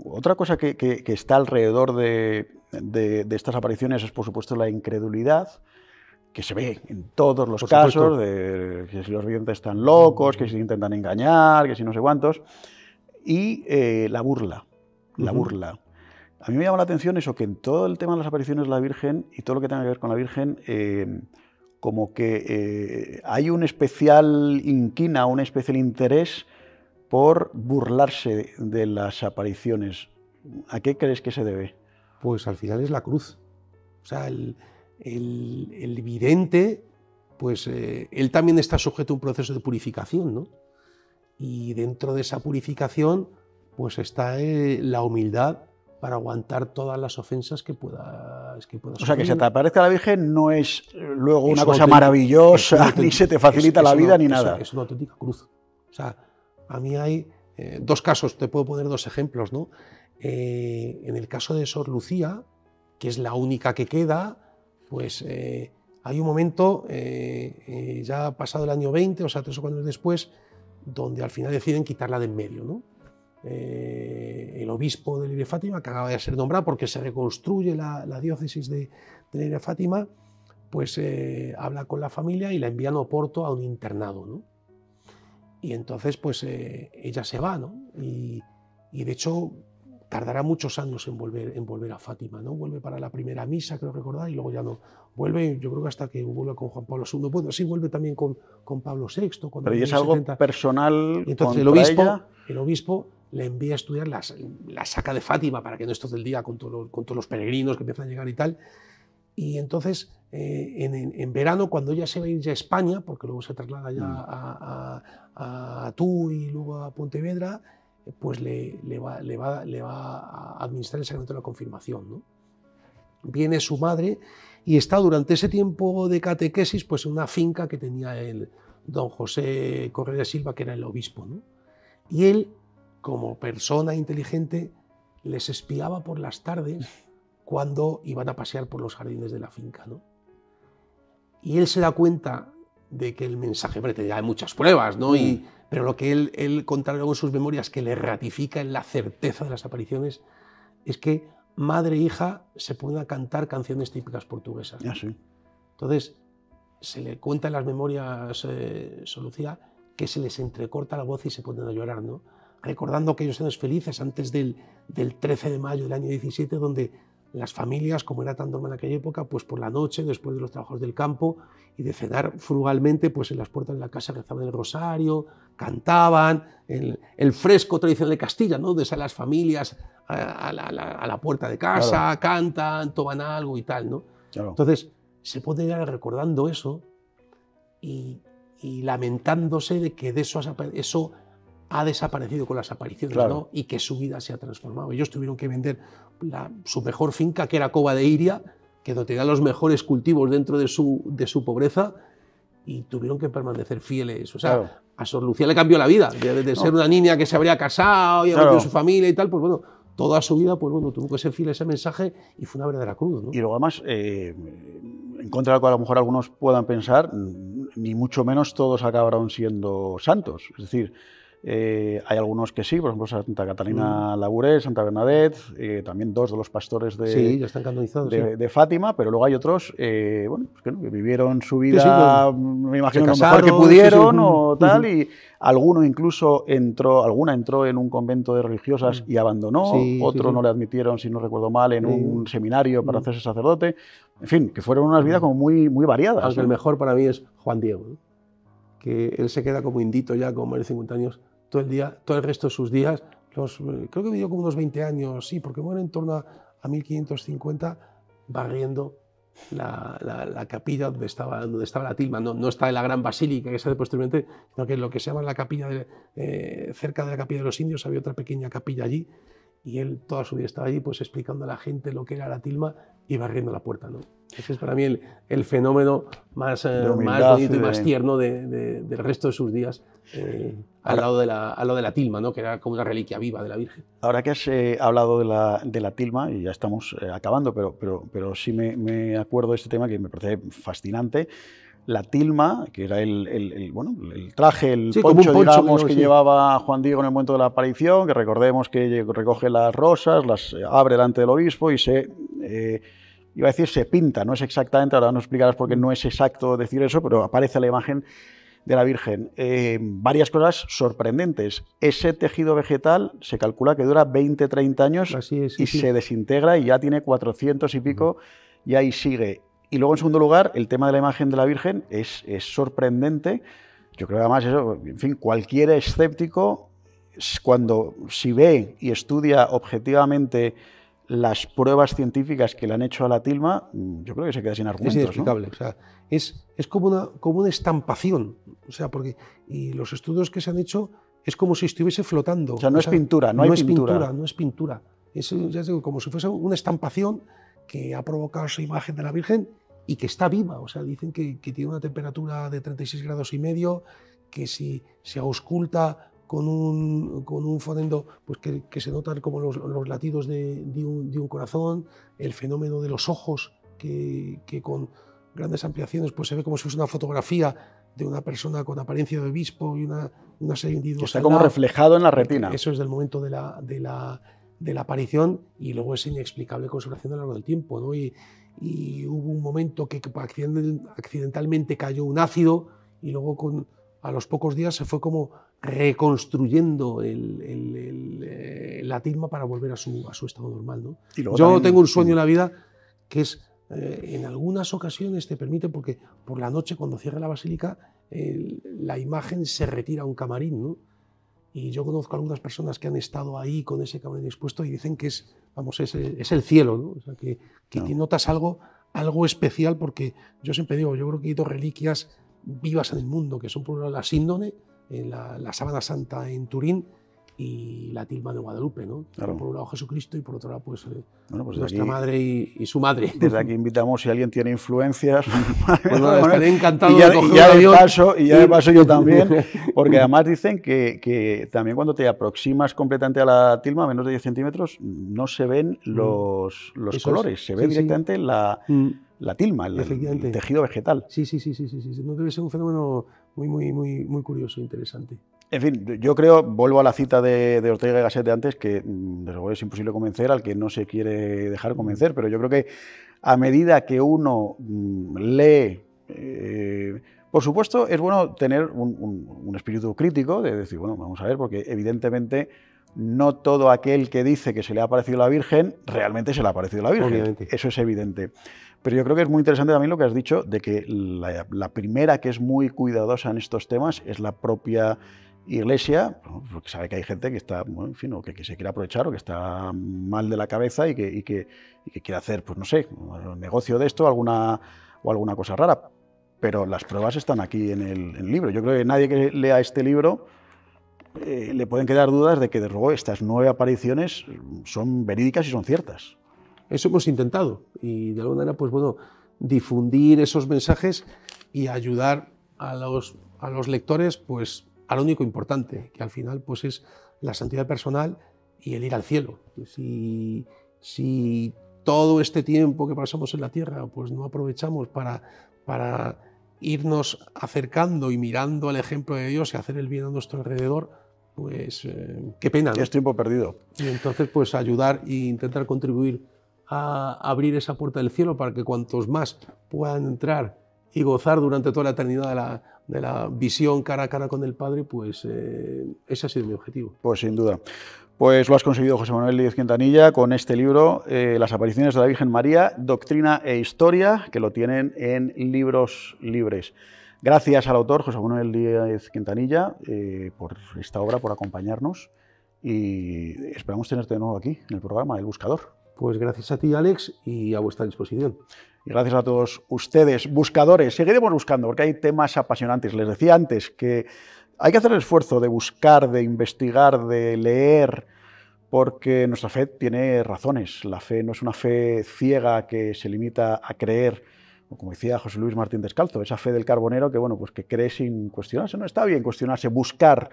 Otra cosa que está alrededor de estas apariciones es, por supuesto, la incredulidad, que se ve en todos los casos, de que si los videntes están locos, que si intentan engañar, que si no sé cuántos, y la burla, A mí me llama la atención eso, que en todo el tema de las apariciones de la Virgen y todo lo que tenga que ver con la Virgen, como que hay un especial inquina, un especial interés por burlarse de las apariciones. ¿A qué crees que se debe? Pues al final es la cruz. O sea, el vidente, pues él también está sujeto a un proceso de purificación, ¿no? Y dentro de esa purificación, pues está la humildad para aguantar todas las ofensas que pueda sufrir. O sea, que se te aparezca la Virgen no es luego una cosa maravillosa, ni se te facilita la vida, ni nada. Es una auténtica cruz. O sea, a mí hay dos casos, te puedo poner dos ejemplos, ¿no? En el caso de Sor Lucía, que es la única que queda, pues hay un momento, ya pasado el año 20, o sea, 3 o 4 años después, donde al final deciden quitarla de en medio, ¿no? El obispo de Leiria Fátima, que acaba de ser nombrado porque se reconstruye la diócesis de Leiria Fátima, pues habla con la familia y la envían a Oporto a un internado, ¿no? Y entonces pues ella se va, ¿no? Y de hecho tardará muchos años en volver a Fátima, ¿no? Vuelve para la primera misa, creo recordar, y luego ya no. Vuelve, yo creo que hasta que vuelve con Juan Pablo II. Bueno, sí, vuelve también con Pablo VI. Pero ¿y es algo 70. Personal? Y entonces el obispo le envía a estudiar, la saca de Fátima para que no estés del día con todos los peregrinos que empiezan a llegar y tal. Y entonces, en verano, cuando ella se va a ir ya a España, porque luego se traslada ya a Tui y luego a Pontevedra, pues le va a administrar el sacramento de la confirmación, ¿no? Viene su madre y está durante ese tiempo de catequesis pues en una finca que tenía el don José Correa Silva, que era el obispo, ¿no? Y él, como persona inteligente, les espiaba por las tardes cuando iban a pasear por los jardines de la finca, ¿no? Y él se da cuenta de que el mensaje, ya hay muchas pruebas, ¿no? Pero lo que él contará luego en sus memorias, que le ratifica en la certeza de las apariciones, es que madre e hija se ponen a cantar canciones típicas portuguesas. Ah, sí. Entonces, se le cuenta en las memorias, Sor Lucía, que se les entrecorta la voz y se ponen a llorar, ¿no? Recordando aquellos años felices antes del 13 de mayo del año 17, donde las familias, como era tan normal en aquella época, pues por la noche, después de los trabajos del campo y de cenar frugalmente, pues en las puertas de la casa rezaban el rosario, cantaban, el fresco tradicional de Castilla, ¿no? De las familias a la puerta de casa, claro, cantan, toman algo y tal, ¿no? Claro. Entonces, se puede ir recordando eso y lamentándose de que de eso ha desaparecido con las apariciones, claro, ¿no? Y que su vida se ha transformado. Ellos tuvieron que vender su mejor finca, que era Cova de Iria, que tenía los mejores cultivos dentro de su pobreza, y tuvieron que permanecer fieles. O sea, claro, a Sor Lucía le cambió la vida, de ser una niña que se habría casado y había tenido su familia y tal, pues bueno, toda su vida, pues bueno, tuvo que ser fiel a ese mensaje y fue una verdadera cruz, ¿no? Y luego además, en contra de lo que a lo mejor algunos puedan pensar, ni mucho menos todos acabaron siendo santos. Es decir, hay algunos que sí, por ejemplo Santa Catalina Labouré, Santa Bernadette, también dos de los pastores sí, ya están canonizados, de Fátima, pero luego hay otros bueno, pues que vivieron su vida, sí, me imagino, lo mejor que pudieron, o tal, y alguna entró en un convento de religiosas y abandonó, otro no le admitieron, si no recuerdo mal, en un seminario para hacerse sacerdote. En fin, que fueron unas vidas como muy, muy variadas. Aunque el mejor para mí es Juan Diego, ¿no? Que él se queda como indito ya, con más de 50 años, todo el resto de sus días, creo que vivió como unos 20 años, sí, porque muere en torno a 1550, barriendo la capilla donde estaba la tilma. No está en la gran basílica que se hace posteriormente, sino que en lo que se llama la capilla, cerca de la capilla de los indios, había otra pequeña capilla allí, y él toda su vida estaba allí, pues explicando a la gente lo que era la tilma y barriendo la puerta, ¿no? Ese es para mí el fenómeno más bonito y más tierno del resto de sus días, al lado de la tilma, ¿no? Que era como una reliquia viva de la Virgen. Ahora que has hablado de la tilma, y ya estamos acabando, pero sí me acuerdo de este tema que me parece fascinante. La tilma, que era el traje, el poncho, digamos, que llevaba Juan Diego en el momento de la aparición, que recordemos que recoge las rosas, las abre delante del obispo y iba a decir se pinta, no es exactamente, ahora nos explicarás por qué no es exacto decir eso, pero aparece la imagen de la Virgen. Varias cosas sorprendentes. Ese tejido vegetal se calcula que dura 20-30 años se desintegra y ya tiene 400 y pico y ahí sigue. Y luego, en segundo lugar, el tema de la imagen de la Virgen es sorprendente. Yo creo que además eso, en fin, cualquier escéptico, si ve y estudia objetivamente las pruebas científicas que le han hecho a la tilma, yo creo que se queda sin argumentos. Es inexplicable, ¿no? O sea, es como una estampación, o sea, y los estudios que se han hecho es como si estuviese flotando. O sea, no es pintura, no hay pintura. No es pintura, es ya digo, como si fuese una estampación que ha provocado esa imagen de la Virgen y que está viva. O sea, dicen que tiene una temperatura de 36,5 grados, que si se ausculta con un fonendo, pues que se notan como los latidos de un corazón, el fenómeno de los ojos, que con grandes ampliaciones pues se ve como si fuese una fotografía de una persona con apariencia de obispo y una serie de individuos. Que está como reflejado en la retina. Eso es del momento de la aparición, y luego es inexplicable con su relación a lo largo del tiempo, ¿no? Y hubo un momento que accidentalmente cayó un ácido y luego a los pocos días se fue como reconstruyendo la tilma para volver a su estado normal, ¿no? Yo tengo un sueño en la vida que es, en algunas ocasiones te permite, porque por la noche cuando cierra la basílica la imagen se retira a un camarín, ¿no? Y yo conozco a algunas personas que han estado ahí con ese camarín expuesto y dicen que es el cielo, ¿no? O sea, que notas algo especial, porque yo siempre digo, yo creo que hay dos reliquias vivas en el mundo, que son por un lado la síndone, la sábana santa en Turín, y la tilma de Guadalupe, ¿no? Claro. Por un lado Jesucristo y por otro lado pues, Bueno, pues nuestra aquí, madre y su madre. desde aquí invitamos, si alguien tiene influencias, Pues nada, estaré encantado y ya, de coger y ya un de avión. paso, y ya de paso yo también, porque además dicen que también cuando te aproximas completamente a la tilma, a menos de 10 centímetros, no se ven los Eso colores, es. se ve Sí, sí. directamente la tilma, el Efectivamente. tejido vegetal. Sí. No debe ser un fenómeno muy curioso, interesante. En fin, yo creo, vuelvo a la cita de Ortega y Gasset de antes, que desde luego es imposible convencer al que no se quiere dejar convencer, pero yo creo que a medida que uno lee, por supuesto es bueno tener un espíritu crítico, de decir, bueno, vamos a ver, porque evidentemente no todo aquel que dice que se le ha parecido la Virgen, realmente se le ha parecido la Virgen. Obviamente. Eso es evidente. Pero yo creo que es muy interesante también lo que has dicho, de que la primera que es muy cuidadosa en estos temas es la propia Iglesia, porque sabe que hay gente que está, bueno, en fin, o que se quiere aprovechar o que está mal de la cabeza y que quiere hacer, pues no sé, un negocio de esto o alguna cosa rara. Pero las pruebas están aquí en el libro. Yo creo que nadie que lea este libro le pueden quedar dudas de que, desde luego, estas 9 apariciones son verídicas y son ciertas. Eso hemos intentado y de alguna manera, pues bueno, difundir esos mensajes y ayudar a los lectores, pues a lo único importante, que al final pues es la santidad personal y el ir al cielo. Si todo este tiempo que pasamos en la tierra pues no aprovechamos para irnos acercando y mirando al ejemplo de Dios y hacer el bien a nuestro alrededor, pues qué pena, ¿no? Es tiempo perdido. Y entonces pues ayudar e intentar contribuir a abrir esa puerta del cielo para que cuantos más puedan entrar y gozar durante toda la eternidad de la visión cara a cara con el Padre, pues ese ha sido mi objetivo. Pues sin duda. Pues lo has conseguido, José Manuel Díez Quintanilla, con este libro, Las apariciones de la Virgen María, Doctrina e Historia, que lo tienen en Libros Libres. Gracias al autor, José Manuel Díez Quintanilla, por esta obra, por acompañarnos, y esperamos tenerte de nuevo aquí, en el programa El Buscador. Pues gracias a ti, Alex, y a vuestra disposición. Y gracias a todos ustedes, buscadores. Seguiremos buscando porque hay temas apasionantes. Les decía antes que hay que hacer el esfuerzo de buscar, de investigar, de leer, porque nuestra fe tiene razones. La fe no es una fe ciega que se limita a creer, como decía José Luis Martín Descalzo, esa fe del carbonero que, bueno, pues que cree sin cuestionarse. No está bien cuestionarse, buscar,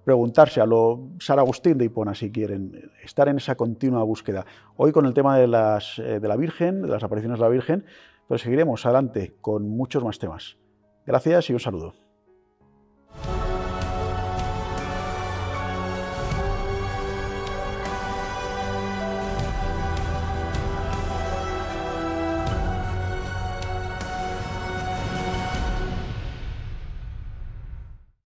preguntarse, a lo San Agustín de Hipona, si quieren, estar en esa continua búsqueda. Hoy con el tema de la Virgen, de las apariciones de la Virgen, pues seguiremos adelante con muchos más temas. Gracias y un saludo.